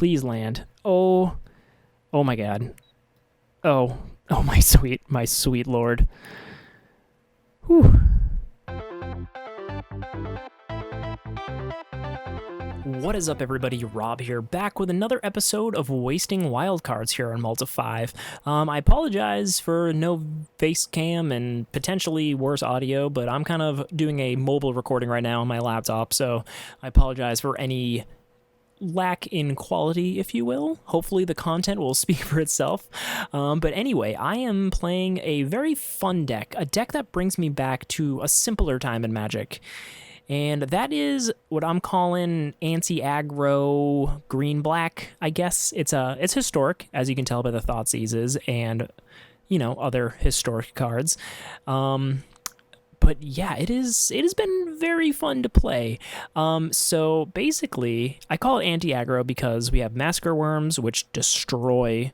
Please land. Oh my god. Oh, my sweet lord. Whew. What is up, everybody? Rob here, back with another episode of Wasting Wildcards here on Malta 5. I apologize for no face cam and potentially worse audio, but I'm kind of doing a mobile recording right now on my laptop, so I apologize for any lack in quality, if you will. Hopefully the content will speak for itself. But anyway, I am playing a very fun deck, a deck that brings me back to a simpler time in Magic. And that is what I'm calling Anti-Aggro green-black, I guess. It's historic, as you can tell by the Thoughtseizes and, other historic cards. But yeah, it has been very fun to play. So basically, I call it Anti-Aggro because we have Massacre Wurms, which destroy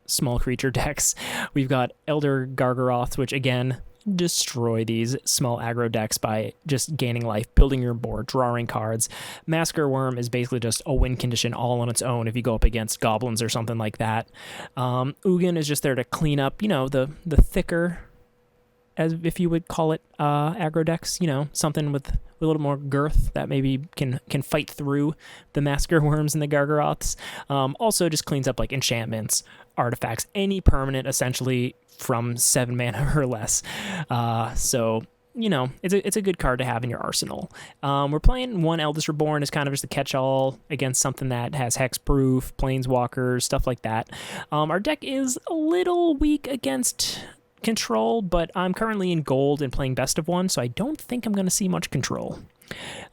small creature decks. We've got Elder Gargaroth, which again destroy these small aggro decks by just gaining life, building your board, drawing cards. Massacre Wurm is basically just a win condition all on its own if you go up against Goblins or something like that. Ugin is just there to clean up, the thicker, as if you would call it, aggro decks, something with a little more girth that maybe can fight through the Massacre Wurms and the Gargaroths. Also just cleans up like enchantments, artifacts, any permanent essentially from 7 mana or less. So it's a good card to have in your arsenal. We're playing one Eldest Reborn as kind of just a catch-all against something that has hexproof, planeswalkers, stuff like that. Our deck is a little weak against control, but I'm currently in gold and playing best of one, so I don't think I'm going to see much control.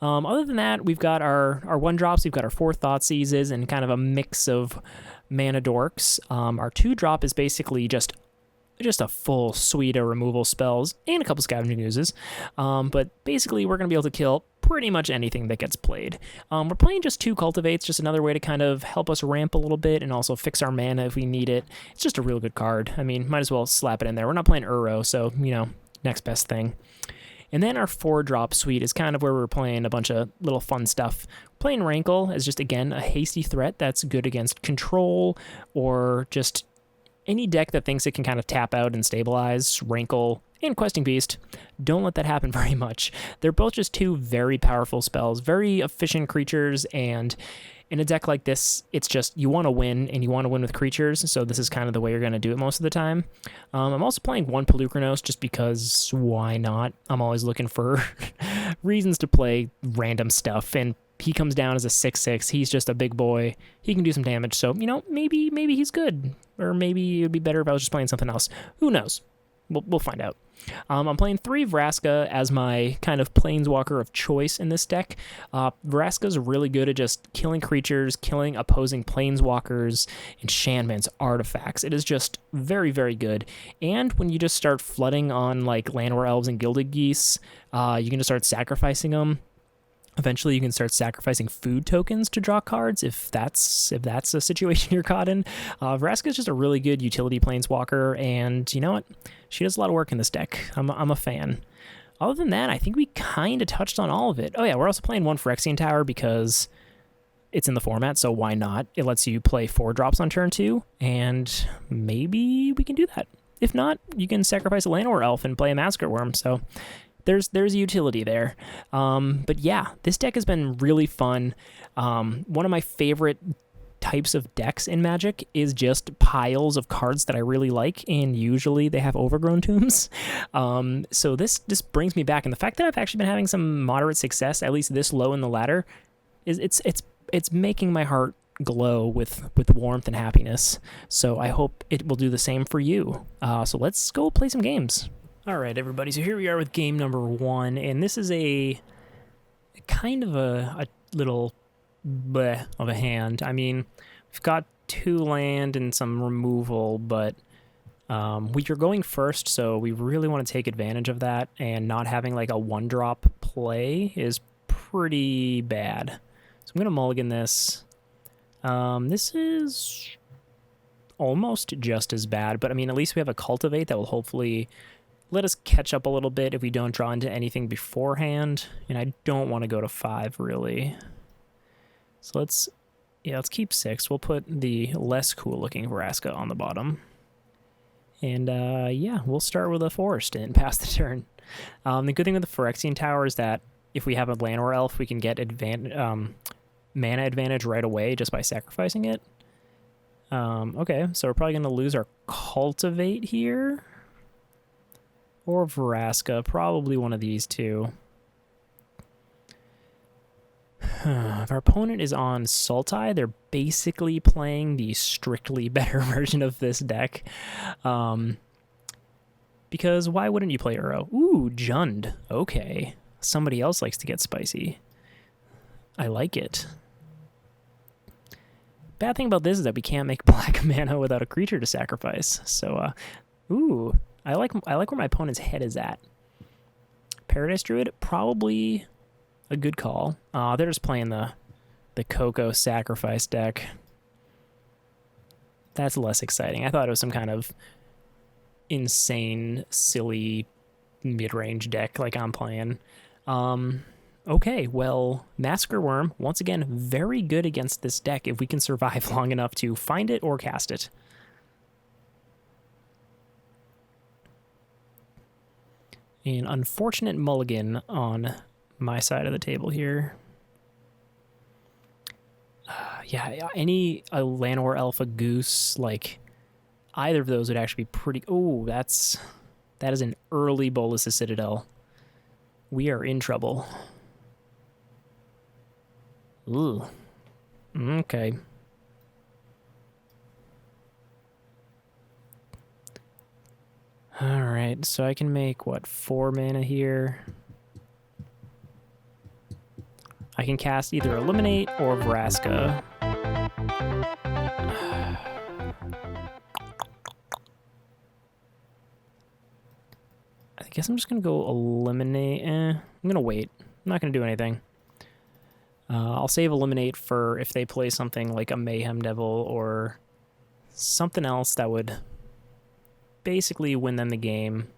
Other than that, we've got our 1-drops, we've got our 4 Thoughtseizes, and kind of a mix of mana dorks. Our 2-drop is basically just a full suite of removal spells and a couple scavenging oozes. But basically, we're going to be able to kill pretty much anything that gets played. We're playing just 2 Cultivates, just another way to kind of help us ramp a little bit and also fix our mana if we need it. It's just a real good card. I mean, might as well slap it in there. We're not playing Uro, so, next best thing. And then our 4-drop suite is kind of where we're playing a bunch of little fun stuff. Playing Rankle as just, again, a hasty threat that's good against control or just any deck that thinks it can kind of tap out and stabilize. Rankle and Questing Beast, don't let that happen very much. They're both just 2 very powerful spells, very efficient creatures, and in a deck like this, it's just you want to win, and you want to win with creatures, so this is kind of the way you're going to do it most of the time. I'm also playing 1 Pelucranos just because why not? I'm always looking for reasons to play random stuff, and he comes down as a 6/6. He's just a big boy. He can do some damage, so, maybe he's good. Or maybe it would be better if I was just playing something else. Who knows? We'll find out. I'm playing 3 Vraska as my kind of planeswalker of choice in this deck. Vraska's really good at just killing creatures, killing opposing planeswalkers, enchantments, artifacts. It is just very, very good. And when you just start flooding on like Llanowar Elves and Gilded Geese, you can just start sacrificing them. Eventually, you can start sacrificing food tokens to draw cards if that's a situation you're caught in. Vraska is just a really good utility planeswalker, and you know what? She does a lot of work in this deck. I'm a fan. Other than that, I think we kind of touched on all of it. Oh yeah, we're also playing 1 Phyrexian Tower because it's in the format, so why not? It lets you play 4-drops on turn 2, and maybe we can do that. If not, you can sacrifice a Llanowar Elf and play a Massacre Wurm, so there's a utility there. But yeah, this deck has been really fun. One of my favorite types of decks in Magic is just piles of cards that I really like, and usually they have Overgrown Tombs. So this brings me back, and the fact that I've actually been having some moderate success, at least this low in the ladder, is it's making my heart glow with warmth and happiness. So I hope it will do the same for you. So let's go play some games. All right, everybody, so here we are with game number 1, and this is a kind of a little bleh of a hand. I mean, we've got 2 land and some removal, but we're going first, so we really want to take advantage of that, and not having like a 1-drop play is pretty bad. So I'm going to mulligan this. This is almost just as bad, but I mean, at least we have a Cultivate that will hopefully let us catch up a little bit if we don't draw into anything beforehand, and I don't want to go to 5, really. So let's Yeah, let's keep 6. We'll put the less cool-looking Vraska on the bottom. And, yeah, we'll start with a forest and pass the turn. The good thing with the Phyrexian Tower is that if we have a Llanowar Elf, we can get mana advantage right away just by sacrificing it. Okay, so we're probably going to lose our Cultivate here. Or Vraska, probably one of these two. If our opponent is on Sultai, they're basically playing the strictly better version of this deck. Because why wouldn't you play Uro? Ooh, Jund. Okay. Somebody else likes to get spicy. I like it. Bad thing about this is that we can't make black mana without a creature to sacrifice. So, ooh, I like where my opponent's head is at. Paradise Druid, probably a good call. They're just playing the Coco sacrifice deck. That's less exciting. I thought it was some kind of insane, silly mid-range deck like I'm playing. Okay, well, Massacre Wurm, once again, very good against this deck if we can survive long enough to find it or cast it. An unfortunate mulligan on my side of the table here. Yeah, any Llanowar Elf, a Goose, like either of those would actually be pretty... Oh, that is an early Bolas' Citadel. We are in trouble. Ooh. Okay. Alright, so I can make, what, 4 mana here? I can cast either Eliminate or Vraska. I guess I'm just going to go Eliminate. I'm going to wait. I'm not going to do anything. I'll save Eliminate for if they play something like a Mayhem Devil or something else that would basically win them the game.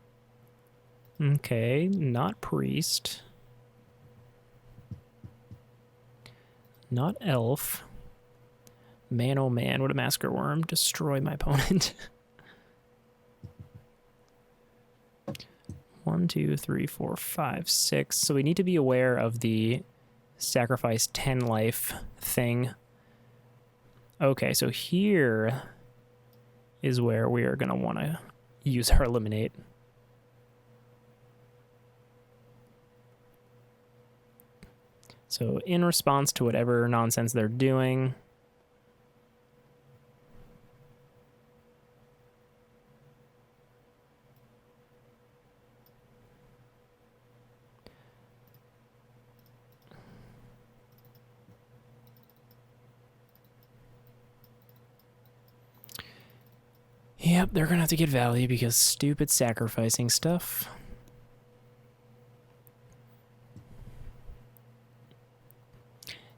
Okay, not Priest. Not Elf. Man, oh man, would a Massacre Wurm destroy my opponent? 1, 2, 3, 4, 5, 6. So we need to be aware of the sacrifice 10 life thing. Okay, so here is where we are going to want to use our Eliminate. So in response to whatever nonsense they're doing, yep, they're going to have to get value because stupid sacrificing stuff.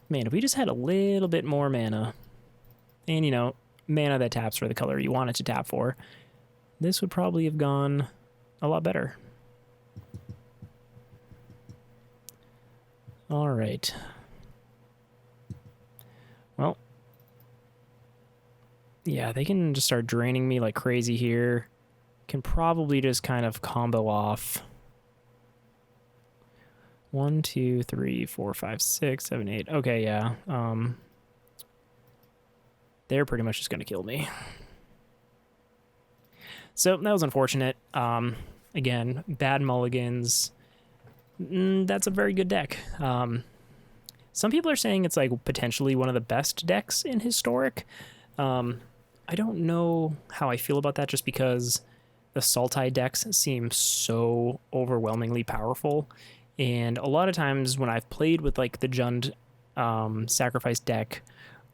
Man, if we just had a little bit more mana, and, you know, mana that taps for the color you want it to tap for, this would probably have gone a lot better. All right. Well, yeah, they can just start draining me like crazy here. Can probably just kind of combo off. 1, 2, 3, 4, 5, 6, 7, 8. Okay, yeah. They're pretty much just going to kill me. So that was unfortunate. Again, bad mulligans. That's a very good deck. Some people are saying it's like potentially one of the best decks in Historic. I don't know how I feel about that just because the Sultai decks seem so overwhelmingly powerful. And a lot of times when I've played with like the Jund sacrifice deck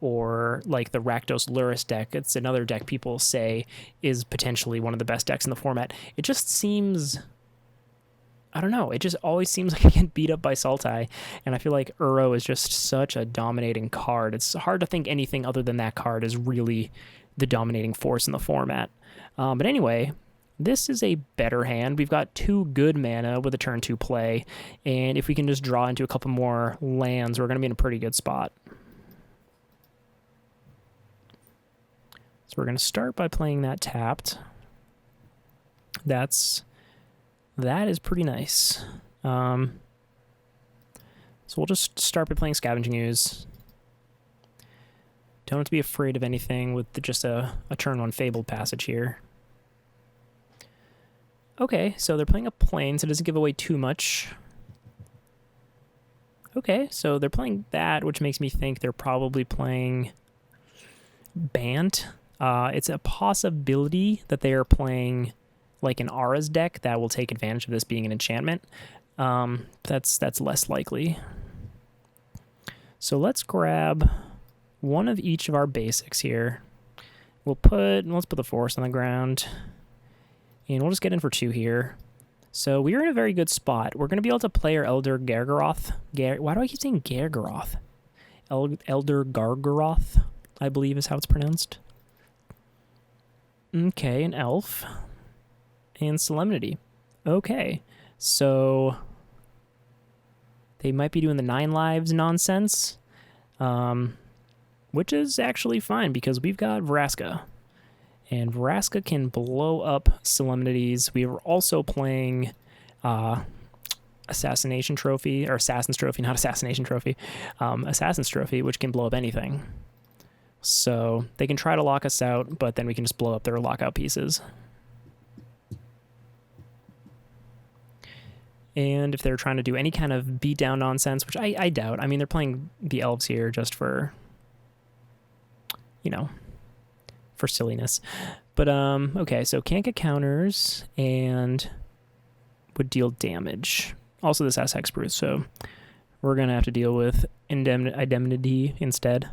or like the Rakdos Lurrus deck, it's another deck people say is potentially one of the best decks in the format. It just seems, I don't know, it just always seems like I get beat up by Sultai. And I feel like Uro is just such a dominating card. It's hard to think anything other than that card is really the dominating force in the format. But anyway, this is a better hand. We've got 2 good mana with a turn 2 play, and if we can just draw into a couple more lands, we're going to be in a pretty good spot. So we're going to start by playing that tapped. That is pretty nice. So we'll just start by playing Scavenging Ooze. Don't have to be afraid of anything with just a turn 1 Fabled Passage here. Okay, so they're playing a Plane, so it doesn't give away too much. Okay, so they're playing that, which makes me think they're probably playing Bant. It's a possibility that they are playing like an Aura's deck that will take advantage of this being an enchantment. That's less likely. So let's grab one of each of our basics here. Let's put the Forest on the ground, and we'll just get in for 2 here. So we are in a very good spot. We're going to be able to play our Elder Gargaroth. Why do I keep saying Gargaroth? Elder Gargaroth, I believe is how it's pronounced. Okay, an elf. And Solemnity. Okay, so they might be doing the 9 lives nonsense, which is actually fine because we've got Vraska. And Vraska can blow up Solemnities. We were also playing Assassination Trophy, or Assassin's Trophy, not Assassination Trophy. Assassin's Trophy, which can blow up anything. So they can try to lock us out, but then we can just blow up their lockout pieces. And if they're trying to do any kind of beatdown nonsense, which I doubt. I mean, they're playing the elves here just for, for silliness. But, okay, so can't get counters and would deal damage. Also, this has Hexproof, so we're going to have to deal with Indemnity instead.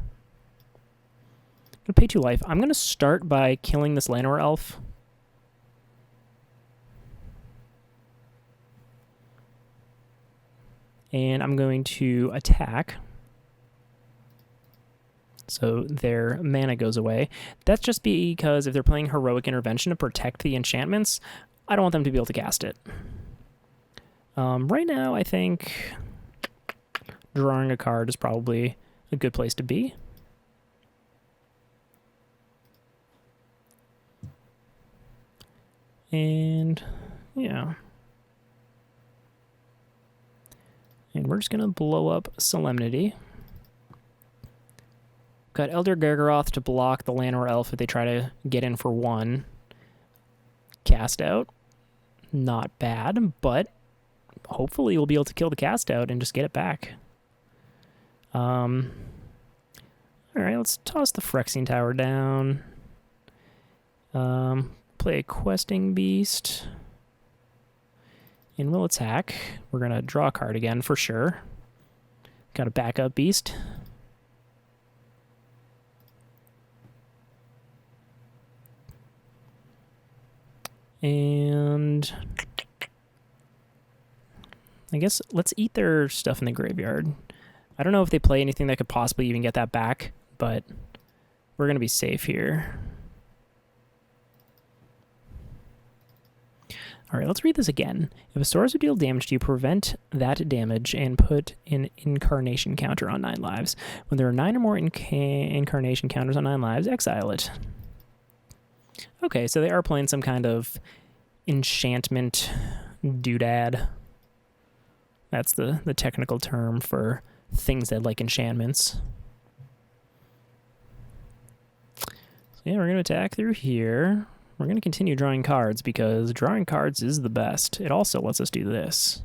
I'm going to pay 2 life. I'm going to start by killing this Llanowar Elf. And I'm going to attack. So their mana goes away. That's just because if they're playing Heroic Intervention to protect the enchantments, I don't want them to be able to cast it. Right now, I think drawing a card is probably a good place to be. And, yeah. And we're just going to blow up Solemnity. Got Elder Gargaroth to block the Llanowar Elf if they try to get in for 1. Cast out. Not bad, but hopefully we'll be able to kill the cast out and just get it back. Alright, let's toss the Phyrexian Tower down. Play a Questing Beast. And we'll attack. We're going to draw a card again for sure. Got a backup beast. And I guess let's eat their stuff in the graveyard. I don't know if they play anything that could possibly even get that back, but we're going to be safe here. Alright, let's read this again. If a source would deal damage to you, prevent that damage and put an incarnation counter on 9 lives. When there are 9 or more incarnation counters on 9 lives, exile it. Okay, so they are playing some kind of enchantment doodad. That's the technical term for things that like enchantments. So yeah, we're going to attack through here. We're going to continue drawing cards because drawing cards is the best. It also lets us do this.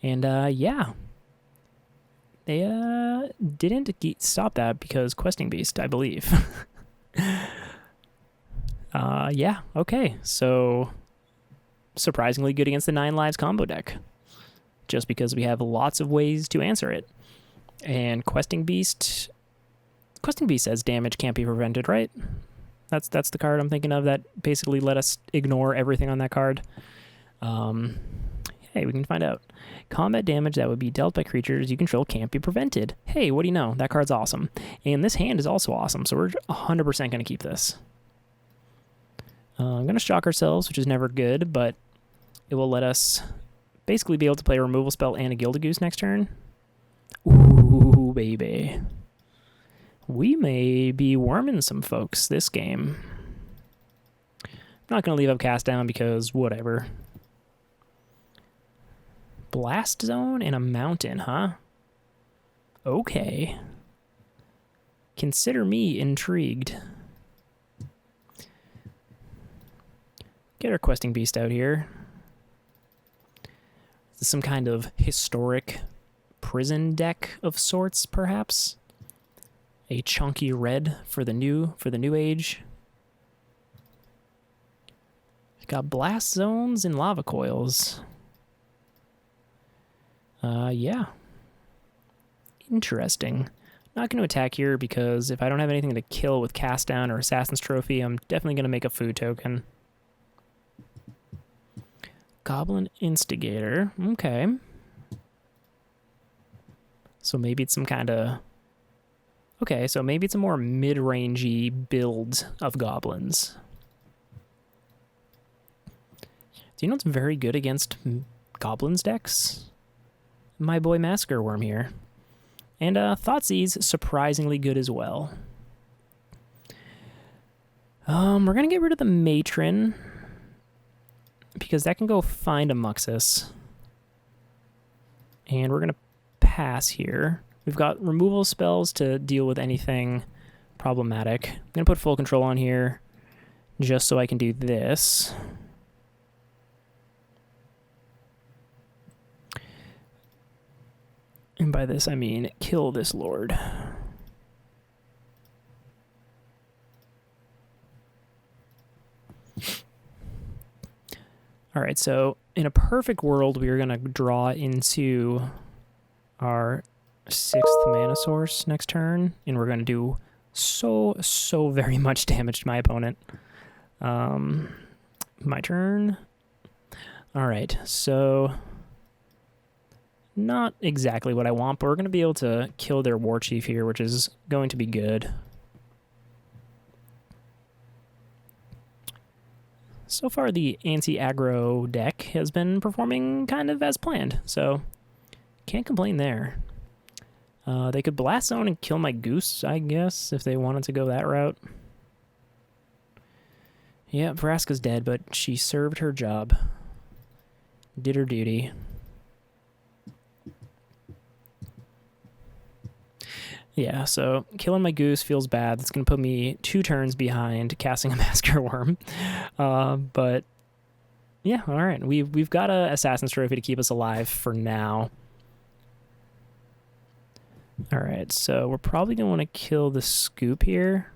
And yeah. They didn't stop that because Questing Beast, I believe. Yeah, okay. So surprisingly good against the 9 lives combo deck. Just because we have lots of ways to answer it. And Questing Beast says damage can't be prevented, right? That's the card I'm thinking of that basically let us ignore everything on that card. Hey, we can find out. Combat damage that would be dealt by creatures you control can't be prevented. Hey, what do you know? That card's awesome. And this hand is also awesome, so we're 100% going to keep this. I'm going to shock ourselves, which is never good, but it will let us basically be able to play a removal spell and a Gildagoose next turn. Ooh, baby. We may be worming some folks this game. I'm not going to leave up cast down because whatever. Blast zone and a mountain, huh? Okay. Consider me intrigued. Get our questing beast out here. Is this some kind of historic prison deck of sorts, perhaps? A chunky red for the new age. Got blast zones and lava coils. Yeah. Interesting. Not going to attack here because if I don't have anything to kill with cast down or assassin's trophy, I'm definitely going to make a food token. Goblin instigator. Okay. So maybe it's some kind of... Okay, so maybe it's a more mid-rangey build of goblins. Do you know what's very good against goblins decks? My boy Massacre Wurm here. And Thoughtseize, surprisingly good as well. We're going to get rid of the Matron, because that can go find a Muxus. And we're going to pass here. We've got removal spells to deal with anything problematic. I'm going to put full control on here, just so I can do this. And by this, I mean kill this lord. All right, so in a perfect world, we are going to draw into our 6th mana source next turn, and we're going to do so very much damage to my opponent. My turn. All right, so... Not exactly what I want, but we're going to be able to kill their war chief here, which is going to be good. So far, the anti-aggro deck has been performing kind of as planned, so can't complain there. They could blast zone and kill my goose, I guess, if they wanted to go that route. Yeah, Vraska's dead, but she served her job. Did her duty. Yeah, so killing my goose feels bad. That's going to put me 2 turns behind casting a Massacre Wurm. But, yeah, all right. We've got a Assassin's Trophy to keep us alive for now. All right, so we're probably going to want to kill the Scoop here.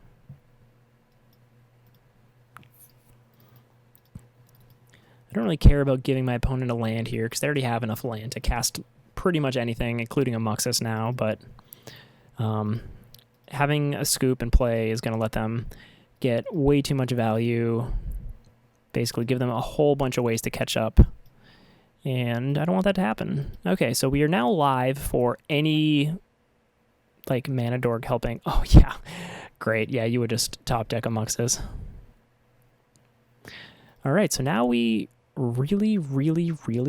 I don't really care about giving my opponent a land here, because they already have enough land to cast pretty much anything, including a Muxus now, but... having a Scoop in play is going to let them get way too much value, basically give them a whole bunch of ways to catch up, and I don't want that to happen. Okay, so we are now live for any, like, Mana Dork helping. Oh, yeah. Great. Yeah, you would just top deck a Muxus. All right, so now we really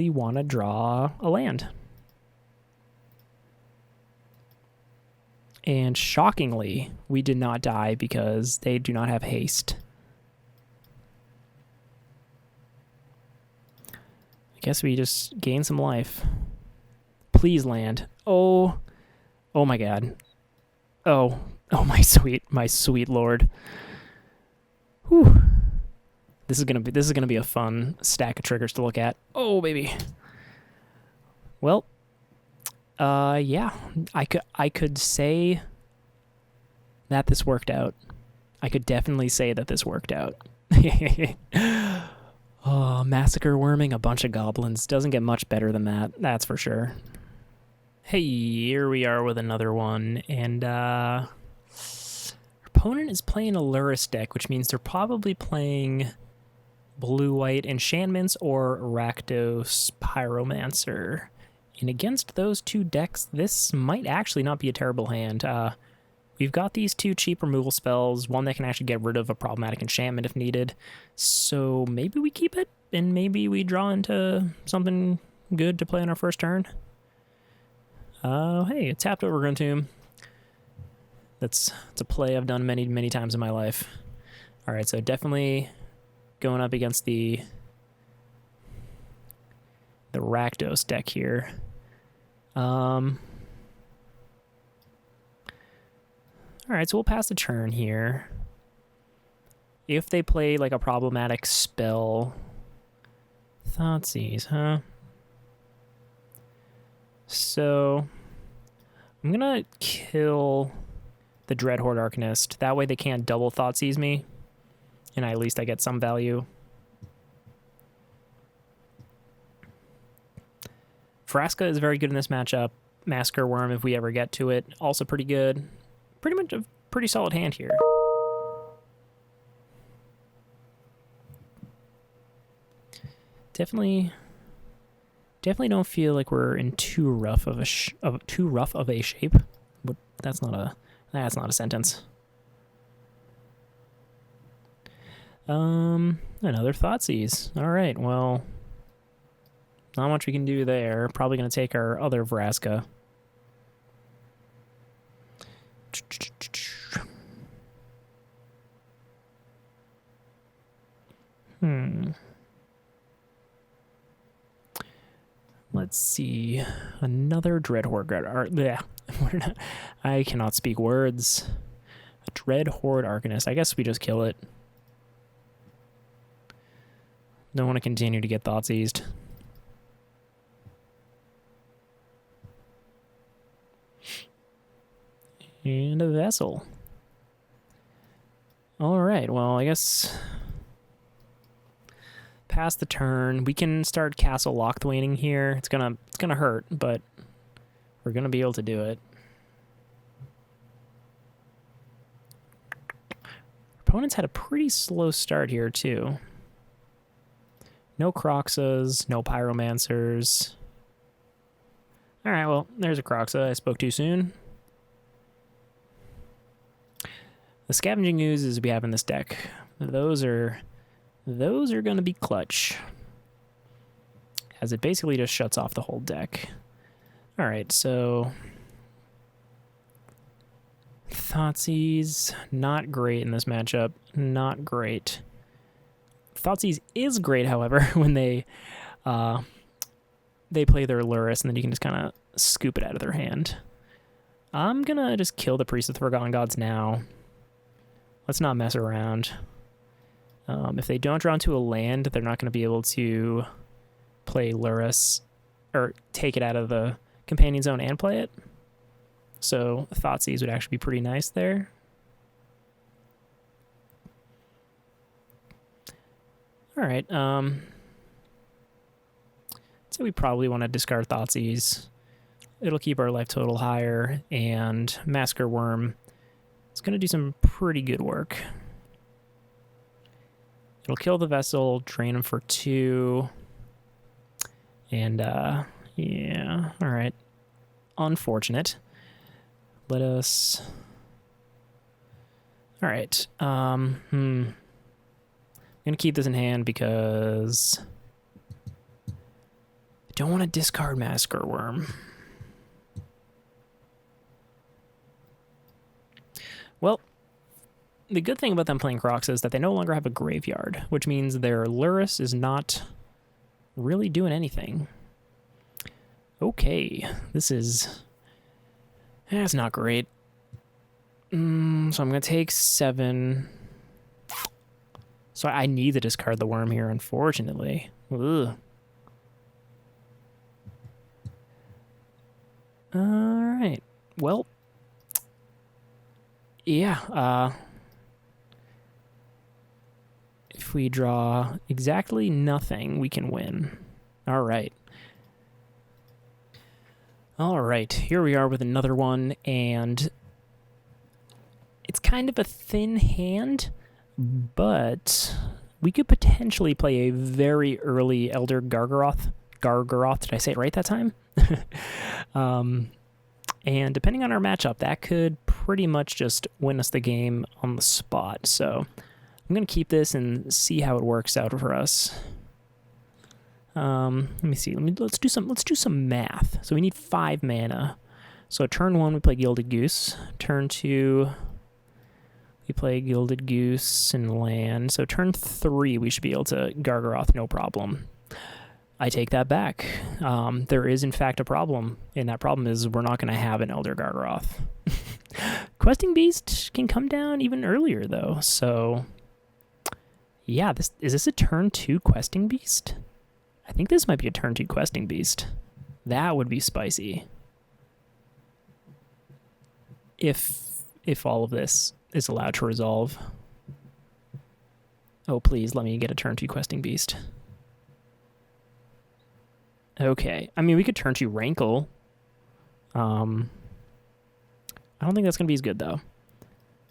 want to draw a land. And shockingly, we did not die because they do not have haste. I guess we just gain some life. Please land. Oh my god. Oh my sweet lord. Whew. This is gonna be a fun stack of triggers to look at. Oh baby. Well, yeah, I could say that this worked out. I could definitely say that this worked out. Oh, Massacre Wurming a bunch of goblins. Doesn't get much better than that, that's for sure. Hey, here we are with another one, and our opponent is playing a Lurrus deck, which means they're probably playing blue-white enchantments or Rakdos Pyromancer. And against those 2 decks, this might actually not be a terrible hand. We've got these 2 cheap removal spells, one that can actually get rid of a problematic enchantment if needed. So maybe we keep it, and maybe we draw into something good to play on our first turn. Hey, a tapped Overgrown Tomb. It's a play I've done many, many times in my life. All right, so definitely going up against the Rakdos deck here. All right, so we'll pass the turn here. If they play like a problematic spell, Thoughtseize, huh? So I'm gonna kill the Dreadhorde Arcanist. That way they can't double Thoughtseize me, and at least I get some value. Vraska is very good in this matchup. Massacre Wurm, if we ever get to it, also pretty good. Pretty much a pretty solid hand here. Definitely don't feel like we're in too rough of a shape. But that's not a sentence. Another Thoughtseize. All right, well, not much we can do there. Probably going to take our other Vraska. Let's see. Another Dreadhorde. I cannot speak words. A Dreadhorde Arcanist. I guess we just kill it. Don't want to continue to get Thoughtseized. And a Vessel. Alright, well, I guess past the turn, we can start Castle Locthwaining here. It's gonna hurt, but we're gonna be able to do it. Opponents had a pretty slow start here too. No Croxas, no Pyromancers. Alright, well, there's a Croxa. I spoke too soon. The Scavenging Oozes we have in this deck, those are going to be clutch, as it basically just shuts off the whole deck. All right, so Thoughtseize, not great in this matchup. Not great. Thoughtseize is great, however, when they play their Lurrus, and then you can just kind of scoop it out of their hand. I'm going to just kill the Priest of the Forgotten Gods now. Let's not mess around. If they don't draw into a land, they're not going to be able to play Lurrus or take it out of the companion zone and play it. So Thoughtseize would actually be pretty nice there. All right. So we probably want to discard Thoughtseize. It'll keep our life total higher, and Massacre Wurm is going to do some pretty good work. It'll kill the Vessel, drain him for 2. And, yeah, all right. Unfortunate. Let us... All right. I'm going to keep this in hand because I don't want to discard Massacre Wurm. Well, the good thing about them playing Crocs is that they no longer have a graveyard, which means their Lurrus is not really doing anything. Okay, this is... That's not great. So I'm going to take 7. So I need to discard the Worm here, unfortunately. Ugh. Alright, well... Yeah, if we draw exactly nothing, we can win. All right. All right, here we are with another one, and it's kind of a thin hand, but we could potentially play a very early Elder Gargaroth. Did I say it right that time? And depending on our matchup, that could pretty much just win us the game on the spot. So I'm going to keep this and see how it works out for us. Let me see. Let's do some math. So we need 5 mana. So turn 1, we play Gilded Goose. Turn 2, we play Gilded Goose and land. So turn 3, we should be able to Gargaroth, no problem. I take that back. There is, in fact, a problem, and that problem is we're not going to have an Elder Gargaroth. Questing Beast can come down even earlier, though. So, yeah, is this a turn 2 Questing Beast? I think this might be a turn 2 Questing Beast. That would be spicy. If all of this is allowed to resolve. Oh, please, let me get a turn 2 Questing Beast. Okay. I mean, we could turn 2 Rankle. I don't think that's going to be as good, though.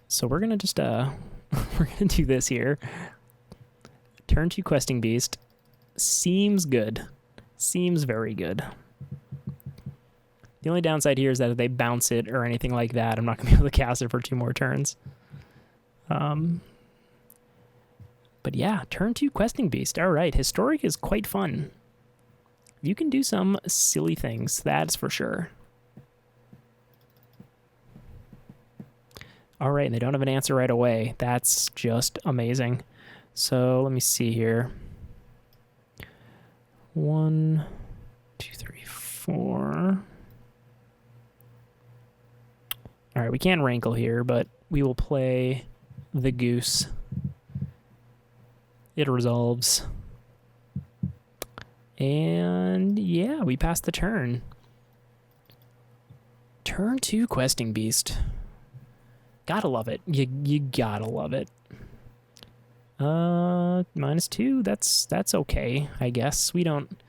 So we're going to just, we're going to do this here. Turn 2 Questing Beast. Seems good. Seems very good. The only downside here is that if they bounce it or anything like that, I'm not going to be able to cast it for 2 more turns. But yeah, turn 2 Questing Beast. All right, Historic is quite fun. You can do some silly things, that's for sure. All right, and they don't have an answer right away. That's just amazing. So let me see here. 1, 2, 3, 4. All right, we can't Rankle here, but we will play the Goose. It resolves. And yeah, we passed the turn. Turn 2 Questing Beast. Gotta love it. You gotta love it. -2. That's okay, I guess. We don't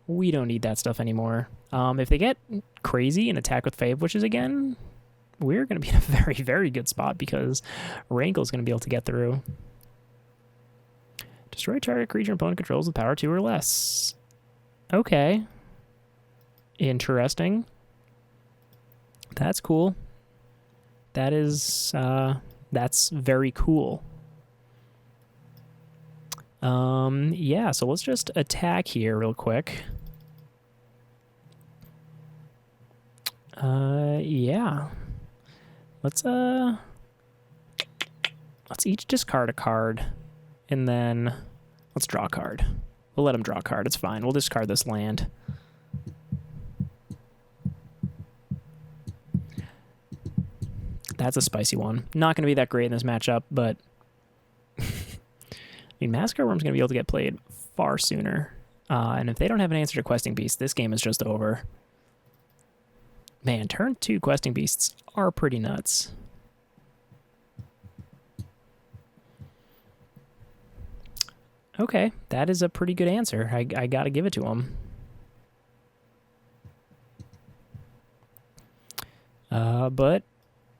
need that stuff anymore. If they get crazy and attack with Fave Wishes again, we're gonna be in a very, very good spot because Rankle's gonna be able to get through. Destroy target creature opponent controls with power 2 or less. Okay. Interesting. That's cool. That is, that's very cool. Yeah, so let's just attack here real quick. Yeah. Let's each discard a card, and then let's draw a card. We'll let him draw a card. It's fine. We'll discard this land. That's a spicy one. Not going to be that great in this matchup, but I mean, Massacre Wurm's going to be able to get played far sooner. And if they don't have an answer to Questing Beast, this game is just over. Man, turn 2 Questing Beasts are pretty nuts. Okay, that is a pretty good answer. I got to give it to him. But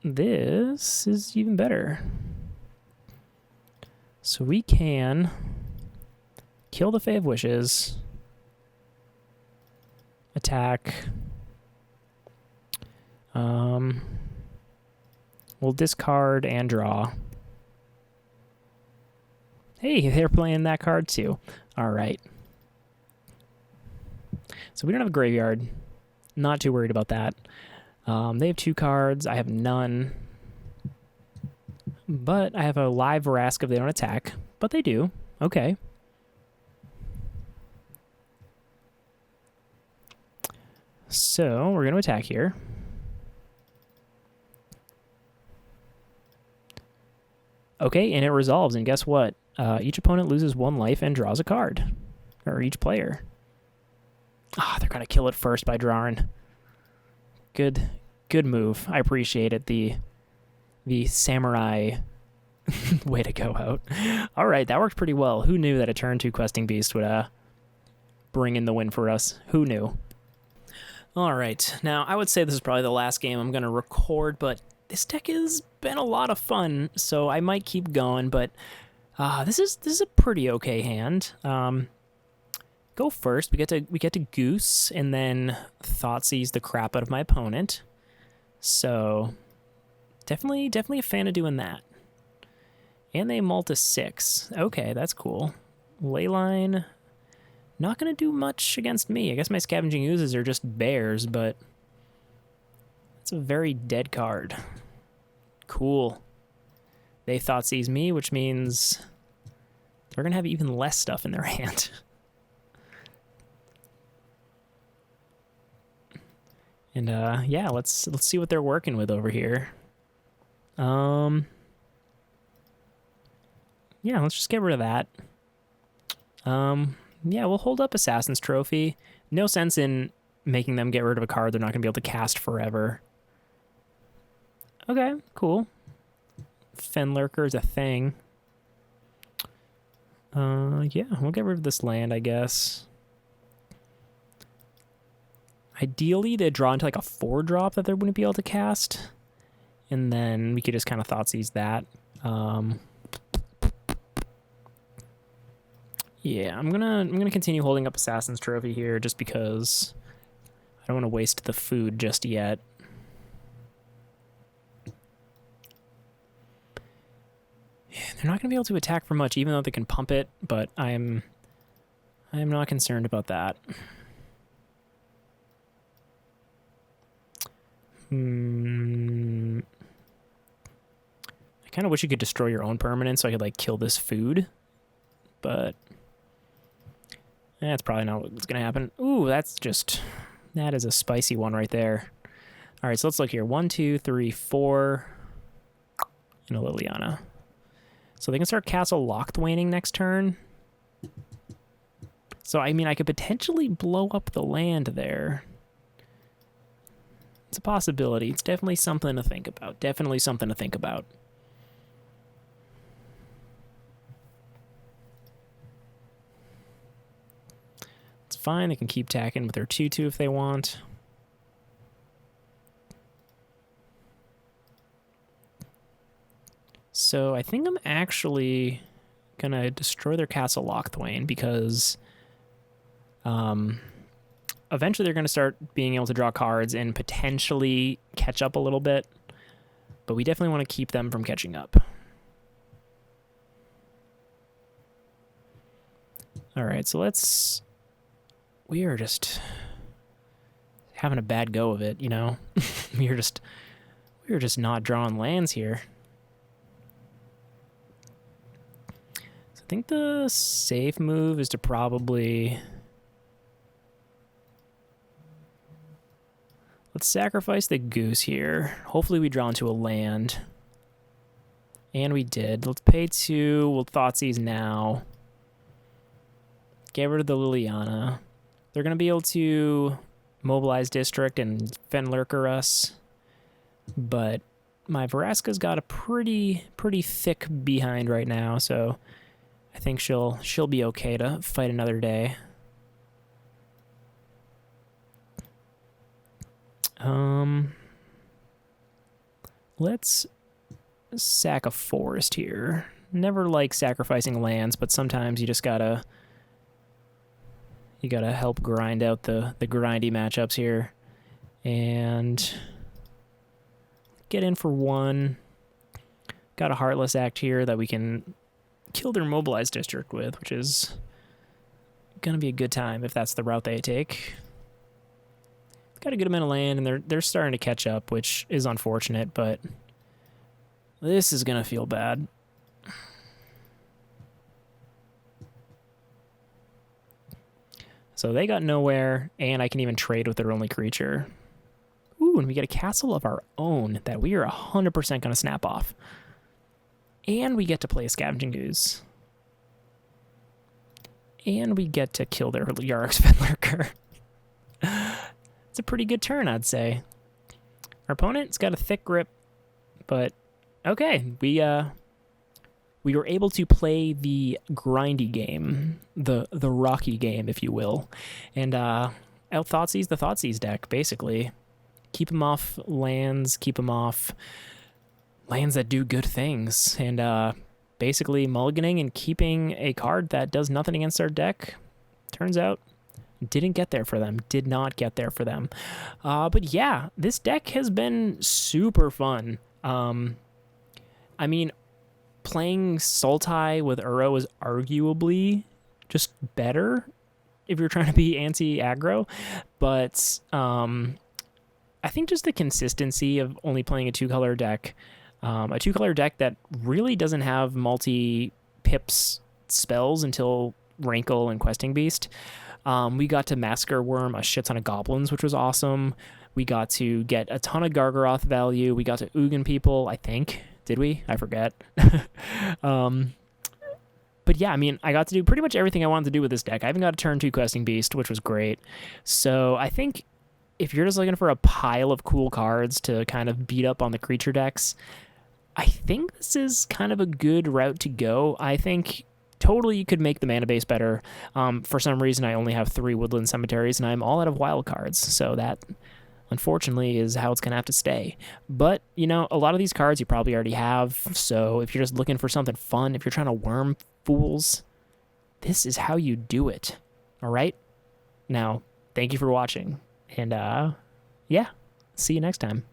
this is even better. So we can kill the Fave Wishes, attack. We'll discard and draw. Hey, they're playing that card too. All right. So we don't have a graveyard. Not too worried about that. They have 2 cards. I have none. But I have a live Vraska if they don't attack. But they do. Okay. So we're going to attack here. Okay, and it resolves. And guess what? Each opponent loses 1 life and draws a card. Or each player. Ah, they're going to kill it first by drawing. Good move. I appreciate it. The samurai way to go out. All right, that worked pretty well. Who knew that a turn 2 Questing Beast would bring in the win for us? Who knew? All right, now I would say this is probably the last game I'm going to record, but this deck has been a lot of fun, so I might keep going, but this is a pretty okay hand. Go first. We get to Goose and then Thoughtseize the crap out of my opponent. So definitely a fan of doing that. And they mult a 6. Okay, that's cool. Leyline, not gonna do much against me. I guess my Scavenging Oozes are just bears, but That's a very dead card. Cool. They Thoughtseize me, which means they're going to have even less stuff in their hand. And yeah, let's see what they're working with over here. Yeah, let's just get rid of that. Yeah, we'll hold up Assassin's Trophy. No sense in making them get rid of a card they're not going to be able to cast forever. Okay, cool. Fenlurker is a thing. Yeah, we'll get rid of this land, I guess. Ideally, they'd draw into like a 4-drop that they wouldn't be able to cast. And then we could just kind of Thoughtseize that. Yeah, I'm gonna continue holding up Assassin's Trophy here just because I don't want to waste the food just yet. Yeah, they're not gonna be able to attack for much, even though they can pump it. But I am not concerned about that. I kind of wish you could destroy your own permanent so I could like kill this food, but that's probably not what's gonna happen. Ooh, that is a spicy one right there. All right, so let's look here. 1, 2, 3, 4, and a Liliana. So they can start Castle Locthwaining next turn. So I mean, I could potentially blow up the land there. It's a possibility. It's definitely something to think about. Definitely something to think about. It's fine. They can keep tacking with their 2/2 if they want. So I think I'm actually going to destroy their Castle Locthwain because eventually they're going to start being able to draw cards and potentially catch up a little bit, but we definitely want to keep them from catching up. All right, so we are just having a bad go of it, you know? we are just not drawing lands here. So I think the safe move is to probably... Let's sacrifice the goose here. Hopefully we draw into a land. And we did. Let's pay 2. We'll Thoughtseize now. Get rid of the Liliana. They're going to be able to mobilize District and Fenlurker us. But my Vraska's got a pretty thick behind right now, so I think she'll be okay to fight another day. Let's sack a forest here. Never like sacrificing lands, but sometimes you just gotta help grind out the grindy matchups here. And get in for 1. Got a Heartless Act here that we can kill their mobilized district with, which is gonna be a good time if that's the route they take. Got a good amount of land, and they're starting to catch up, which is unfortunate, but this is going to feel bad. So they got nowhere, and I can even trade with their only creature. Ooh, and we get a castle of our own that we are 100% going to snap off. And we get to play a Scavenging Goose. And we get to kill their Yarok's Fenlurker. It's a pretty good turn, I'd say. Our opponent's got a thick grip, but okay, we were able to play the grindy game, the rocky game, if you will, and out-Thoughtseize the Thoughtseize deck, basically. Keep them off lands, keep them off lands that do good things, and basically mulliganing and keeping a card that does nothing against our deck. Turns out, didn't get there for them. Did not get there for them. But yeah, this deck has been super fun. I mean, playing Sultai with Uro is arguably just better if you're trying to be anti-aggro. But I think just the consistency of only playing a 2-color deck, a 2-color deck that really doesn't have multi-pips spells until Rankle and Questing Beast. We got to Massacre Wurm a shit ton of Goblins, which was awesome. We got to get a ton of Gargaroth value. We got to Ugin people, I think. Did we? I forget. But yeah, I mean, I got to do pretty much everything I wanted to do with this deck. I even got a turn 2 Questing Beast, which was great. So I think if you're just looking for a pile of cool cards to kind of beat up on the creature decks, I think this is kind of a good route to go. I think totally you could make the mana base better. For some reason, I only have 3 Woodland Cemeteries, and I'm all out of Wildcards, so that unfortunately is how it's going to have to stay. But, you know, a lot of these cards you probably already have, so if you're just looking for something fun, if you're trying to worm fools, this is how you do it. All right? Now, thank you for watching, and yeah, see you next time.